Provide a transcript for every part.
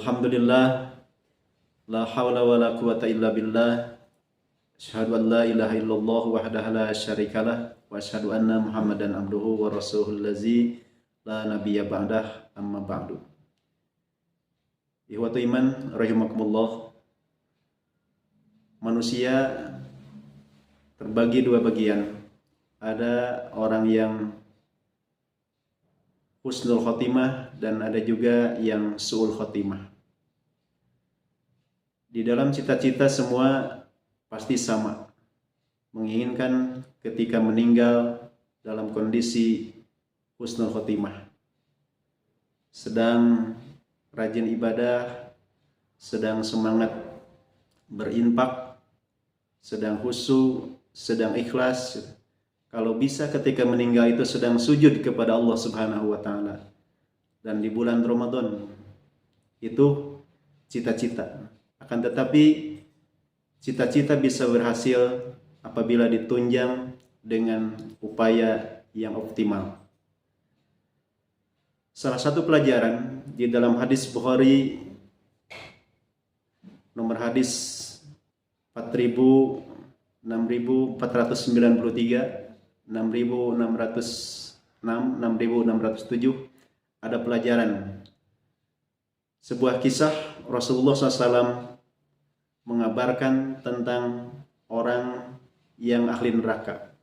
Alhamdulillah, la haula wa la quwata illa billah. Asyhadu an la ilaha illallah wahdahu la syarikalah wa asyhadu anna Muhammadan abduhu wa rasuluhul ladzi la nabiyya ba'dah, amma ba'du. Ikhwatu iman rahimakumullah. Manusia terbagi dua bagian. Ada orang yang husnul khotimah dan ada juga yang su'ul khotimah. Di dalam cita-cita semua pasti sama, menginginkan ketika meninggal dalam kondisi husnul khotimah, sedang rajin ibadah, sedang semangat berinfak, sedang khusyuk, sedang ikhlas. Kalau bisa ketika meninggal itu sedang sujud kepada Allah Subhanahu wa taala. Dan di bulan Ramadan itu cita-cita. Akan tetapi cita-cita bisa berhasil apabila ditunjang dengan upaya yang optimal. Salah satu pelajaran di dalam hadis Bukhari nomor hadis 6493, 6606, 6607 ada pelajaran. Sebuah kisah Rasulullah SAW mengabarkan tentang orang yang ahli neraka.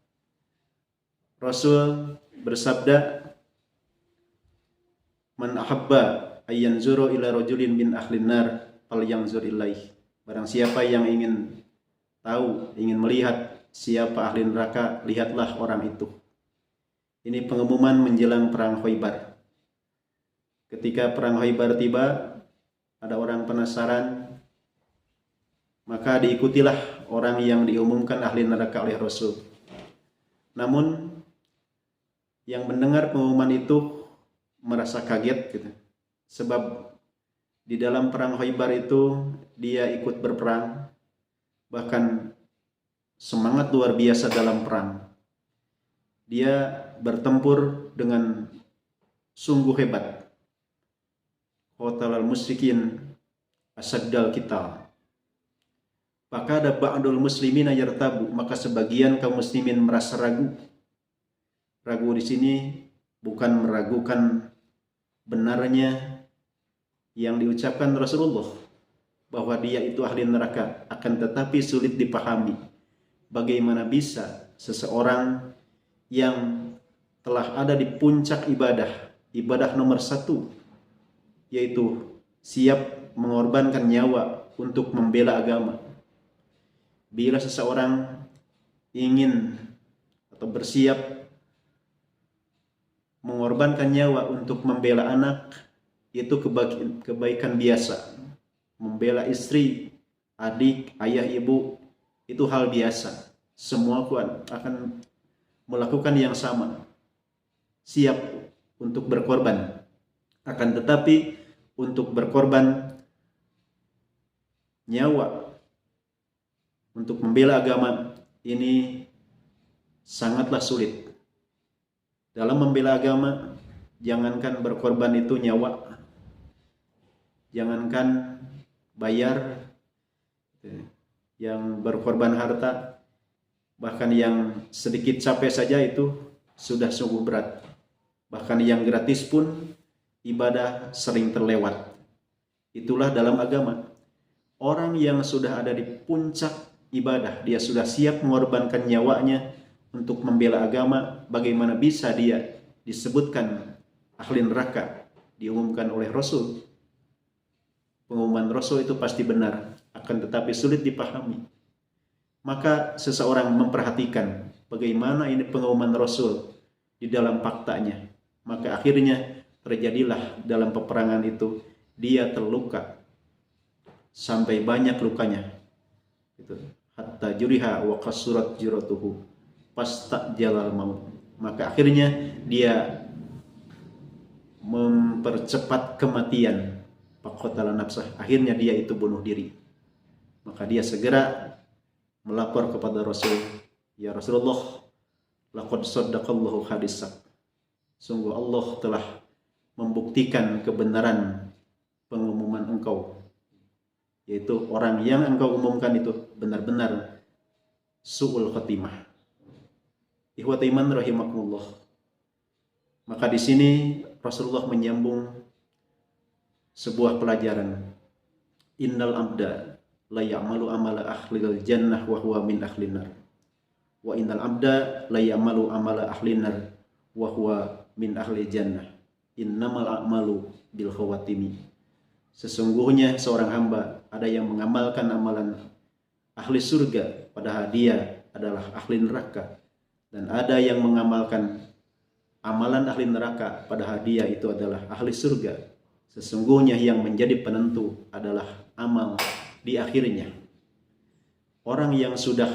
Rasul bersabda, "Man ahabba ayyanzuru ila rajulin min ahli nar falyanzur ilaih." Barang siapa yang ingin tahu, ingin melihat siapa ahli neraka, lihatlah orang itu. Ini pengumuman menjelang perang Khaybar. Ketika perang Khaybar tiba, ada orang penasaran, maka diikutilah orang yang diumumkan ahli neraka oleh Rasul. Namun yang mendengar pengumuman itu merasa kaget gitu. Sebab di dalam perang Khaybar itu dia ikut berperang, bahkan semangat luar biasa dalam perang. Dia bertempur dengan sungguh hebat. Qatalal musyrikin asaddal qital. Maka ada ba'dul muslimin yartabu, maka sebagian kaum muslimin merasa ragu. Ragu di sini bukan meragukan benarnya yang diucapkan Rasulullah bahwa dia itu ahli neraka, akan tetapi sulit dipahami. Bagaimana bisa seseorang yang telah ada di puncak ibadah nomor 1, yaitu siap mengorbankan nyawa untuk membela agama. Bila seseorang ingin atau bersiap mengorbankan nyawa untuk membela anak, itu kebaikan biasa. Membela istri, adik, ayah, ibu, itu hal biasa. Semua akan melakukan yang sama, siap untuk berkorban. Akan tetapi untuk berkorban nyawa untuk membela agama ini sangatlah sulit. Dalam membela agama, jangankan berkorban itu nyawa, jangankan bayar, yang berkorban harta, bahkan yang sedikit capek saja itu sudah sungguh berat. Bahkan yang gratis pun ibadah sering terlewat. Itulah dalam agama. Orang yang sudah ada di puncak ibadah, dia sudah siap mengorbankan nyawanya untuk membela agama, bagaimana bisa dia disebutkan ahli neraka, diumumkan oleh Rasul? Pengumuman Rasul itu pasti benar, akan tetapi sulit dipahami. Maka seseorang memperhatikan bagaimana ini pengumuman Rasul di dalam faktanya. Maka akhirnya terjadilah dalam peperangan itu dia terluka sampai banyak lukanya. Itu hatta juriha wa qasurat juratuhu fastajalal maut. Maka akhirnya dia mempercepat kematian. Faqatala nafsah, akhirnya dia itu bunuh diri. Maka dia segera melapor kepada Rasul, "Ya Rasulullah, laqad saddaqallahu hadisak." Sungguh Allah telah membuktikan kebenaran pengumuman engkau, yaitu orang yang engkau umumkan itu benar-benar su'ul khatimah. Ikhwat iman rahimakumullah. Maka di sini Rasulullah menyambung sebuah pelajaran. Innal abda la ya'malu amala ahlil jannah wa huwa min ahlin nar. Wa innal abda la ya'malu amala ahlin nar wa huwa min ahli jannah. Innamal a'malu bil khawatimi. Sesungguhnya seorang hamba ada yang mengamalkan amalan ahli surga padahal dia adalah ahli neraka, dan ada yang mengamalkan amalan ahli neraka padahal dia itu adalah ahli surga. Sesungguhnya yang menjadi penentu adalah amal di akhirnya. Orang yang sudah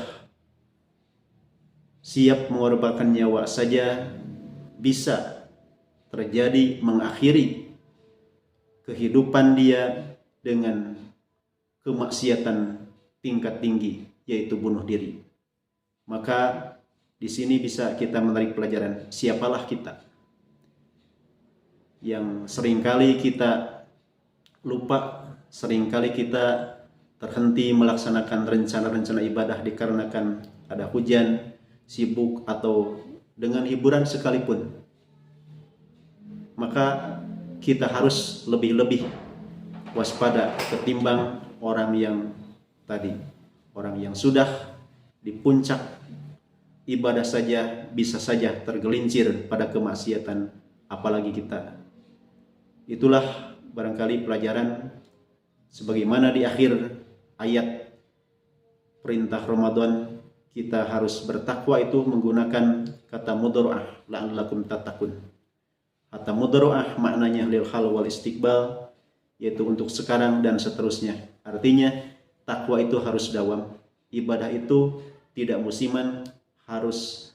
siap mengorbankan nyawa saja bisa terjadi mengakhiri kehidupan dia dengan kemaksiatan tingkat tinggi, yaitu bunuh diri. Maka di sini bisa kita menarik pelajaran, siapalah kita yang seringkali kita lupa, seringkali kita terhenti melaksanakan rencana-rencana ibadah dikarenakan ada hujan, sibuk, atau dengan hiburan sekalipun. Maka kita harus lebih-lebih waspada ketimbang orang yang tadi, orang yang sudah di puncak ibadah saja bisa saja tergelincir pada kemaksiatan, apalagi kita. Itulah barangkali pelajaran sebagaimana di akhir ayat perintah Ramadan, kita harus bertakwa itu menggunakan kata mudoro'ah la'allakum tattaqun. Kata mudoro'ah maknanya lil hal wal istiqbal, yaitu untuk sekarang dan seterusnya. Artinya takwa itu harus dawam, ibadah itu tidak musiman, harus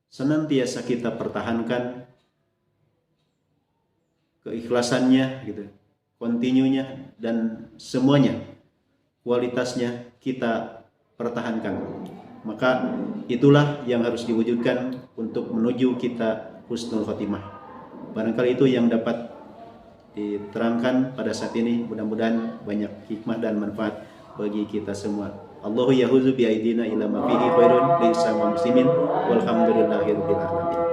senantiasa kita pertahankan keikhlasannya gitu, kontinunya, dan semuanya kualitasnya kita pertahankan. Maka itulah yang harus diwujudkan untuk menuju kita husnul khotimah. Barangkali itu yang dapat diterangkan pada saat ini. Mudah-mudahan banyak hikmah dan manfaat bagi kita semua. Allahu yahuzu bi aidina ila ma fihi khairun li muslimin walhamdulillahirabbil alamin.